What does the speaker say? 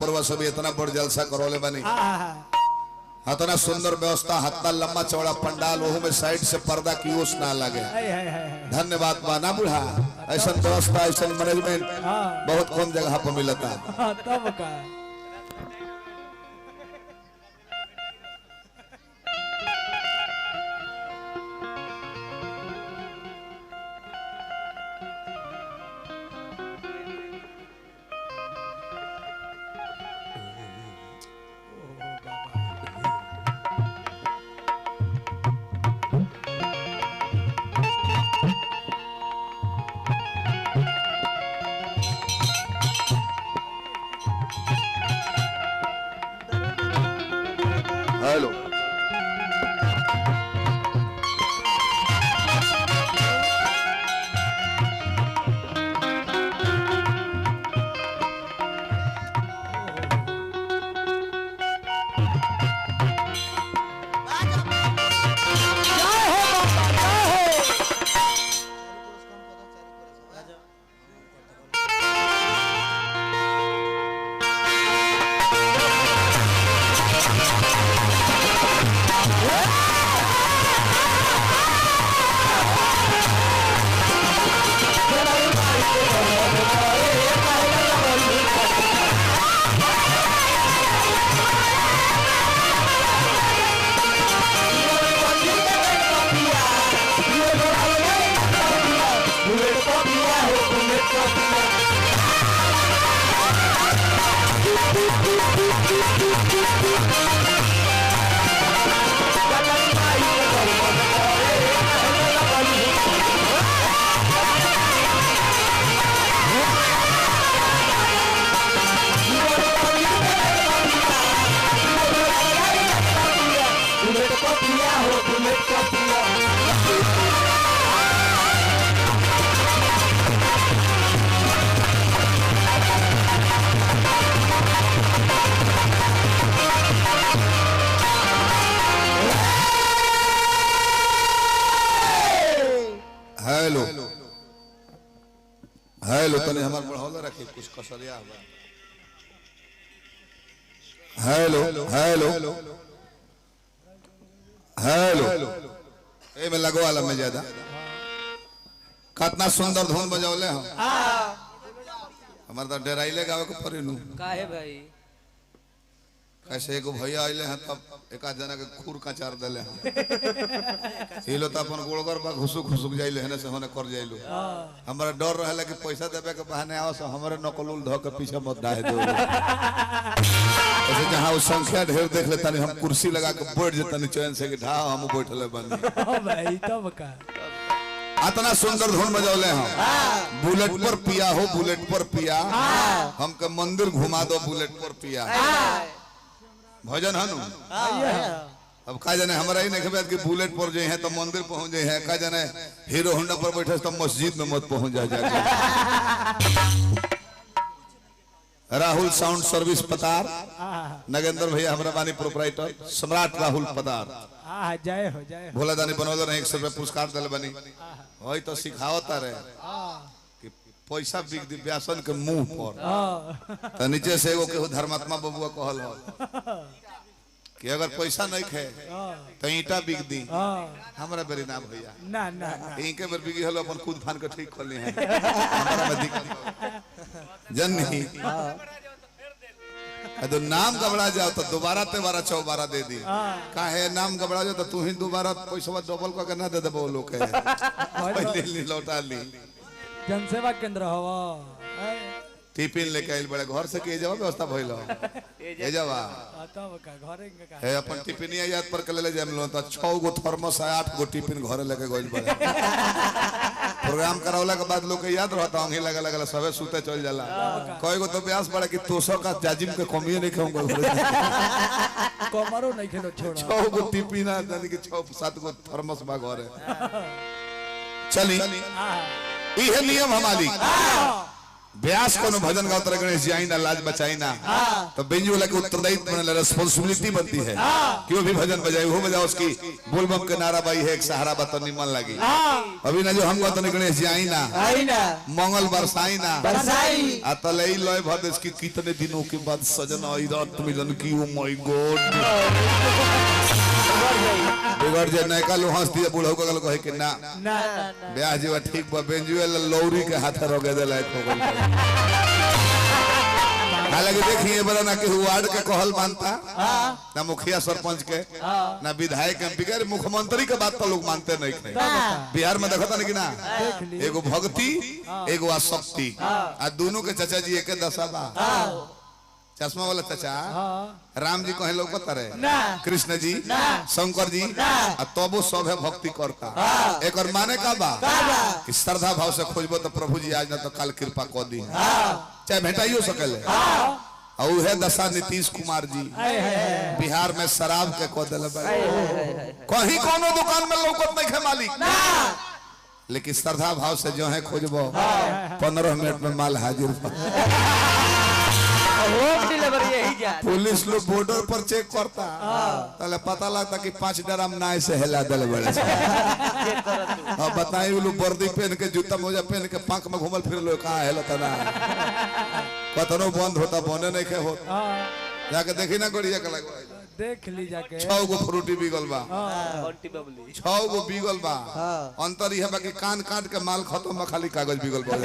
पूर्व सब इतना बड़ जलसा करौले बनी इतना सुंदर व्यवस्था हत्ता लंबा चौड़ा पंडाल ओहू में साइड से पर्दा की ओस ना लगे। धन्यवाद माना बुढ़ा ऐसा व्यवस्था ऐसा मैनेजमेंट बहुत कम जगह पर मिलता। तब का हेलो हेलो हेलो तने हमार बढ़ौला रखी कुछ कसरिया हुआ। हेलो हेलो हेलो ए में लगो वाला में ज्यादा कितना सुंदर धुन बजौले हम हमार तो डराइले गावे को परिनु काहे भाई कैसे एगो भैया आइले हैं तब एक आध जना के खूर का चार दले हैं हिलो त अपन गोड़गर बा घुसुक घुसुक जाइले हने से होने कर जाइलो हमरा डर रहला कि पैसा देबे के बहाने आओ से हमरे नकलुल ध के पीछे मत डाहे दो ऐसे जहां वो संख्या ढेर देख लेता नहीं हम कुर्सी लगा के बैठ जतनी चैन से कि ढा हम बैठले बनी भाई तब का इतना सुंदर धुन बजौले हम बुलेट पर पिया हो बुलेट पर पिया हमके मंदिर घुमा दो बुलेट पर पिया भजन हनु अब का जाने हमारा ही नहीं खबर कि बुलेट पर जे हैं तो मंदिर पहुंच जाए हैं का जाने हीरो होंडा पर बैठे तो मस्जिद में मत पहुंच जाए। राहुल साउंड सर्विस पतार नगेंद्र भैया हमारा बानी प्रोपराइटर सम्राट राहुल पतार जय हो भोला दानी बनौले रहे 100 रुपया पुरस्कार दिले बनी वही तो सिखावता रहे कि पैसा बिक दी व्यासन के मुंह पर तो नीचे से एगो केहू धर्मात्मा बबुआ कहल हो कि अगर पैसा नहीं खे तो ईटा बिक दी हमरा बेरी ना भैया ना ना इनके बेर बिकी हलो अपन खुद फान के ठीक कर ली है हमरा में दिख जन नहीं तो नाम घबरा जाओ तो दोबारा तेबारा चौबारा दे दी काहे नाम घबरा जाओ तो तू ही दोबारा पैसा डबल को ना दे देबो लोग के पहले लौटा ली जनसेवा केंद्र हवा टिफिन लेके आइल बड़े घर से के जवा व्यवस्था भइल ए जवा तब का घरे का है अपन टिफिन याद पर के ले जाम लो त 6 गो थर्मस 8 गो टिफिन घरे लेके गइल बड़े प्रोग्राम करावला के बाद लोग के याद रहता अंगी लगा लगा सबे सुते चल जाला कई गो तो ब्यास बड़ा कि 200 का जाजिम के कमी नहीं खाऊंगा कमरो नहीं खेलो छोड़ा 6 गो टिफिन यानी कि 6-7 गो थर्मस बा घरे चली इहे नियम हमारी व्यास कोनो भजन गाओ तरह गणेश जी आई ना लाज बचाई ना तो बेंजू वाला की उत्तरदायित्व बनने रिस्पांसिबिलिटी बनती है कि वो भी भजन बजाए वो बजाओ उसकी बोल बम के नारा बाई है एक सहारा बात नहीं मन लगी अभी ना जो हम गाते हैं गणेश जी आई ना मंगल बरसाई ना अतलई लय भदेश की कितने दिनों के बाद सजन आई रात मिलन की ओ माय गॉड बिगड़ जे नयका लो हंस दिए बूढ़ो का कहे कि ना ब्याह जी ठीक बा बेंजू वाला लौरी के हाथ रोगे दे लायक हो गई हालांकि देखिए बड़ा ना कि वार्ड के कहल मानता ना मुखिया सरपंच के ना विधायक एमपी के मुख्यमंत्री के बात तो लोग मानते नहीं बिहार में देखता नहीं कि ना एगो भक्ति एगो आसक्ति आ दोनों के चाचा जी एक दशा बा चश्मा वाला चाचा राम जी कहे लोग बता रहे कृष्ण जी शंकर जी तबो सब है भक्ति करता एक और माने का बा कि श्रद्धा भाव से खोजबो तो प्रभु जी आज ना तो काल कृपा कर दी चाहे भेटाइयो सकले और है दशा नीतीश कुमार जी बिहार में शराब के को दिल कहीं कोनो दुकान में लौकत नहीं है मालिक लेकिन श्रद्धा भाव से जो है खोजबो 15 मिनट में माल हाजिर पुलिस लोग बॉर्डर पर चेक करता ताले पता लगता कि 5 ड्राम नाय से हिला दल बड़े अब बताइए वो लोग वर्दी पहन के जूता मोजा पहन के पांक में घूमल फिर लो कहाँ हिलता ना कतनो बंद होता बने नहीं के हो जाके देखी ना गोड़िया के लगवा देख ली जाके 6 गो फ्रूटी बिगल बा 6 गो बिगल बा अंतर यह बाकी कान काट के माल खत्म खाली कागज बिगल बा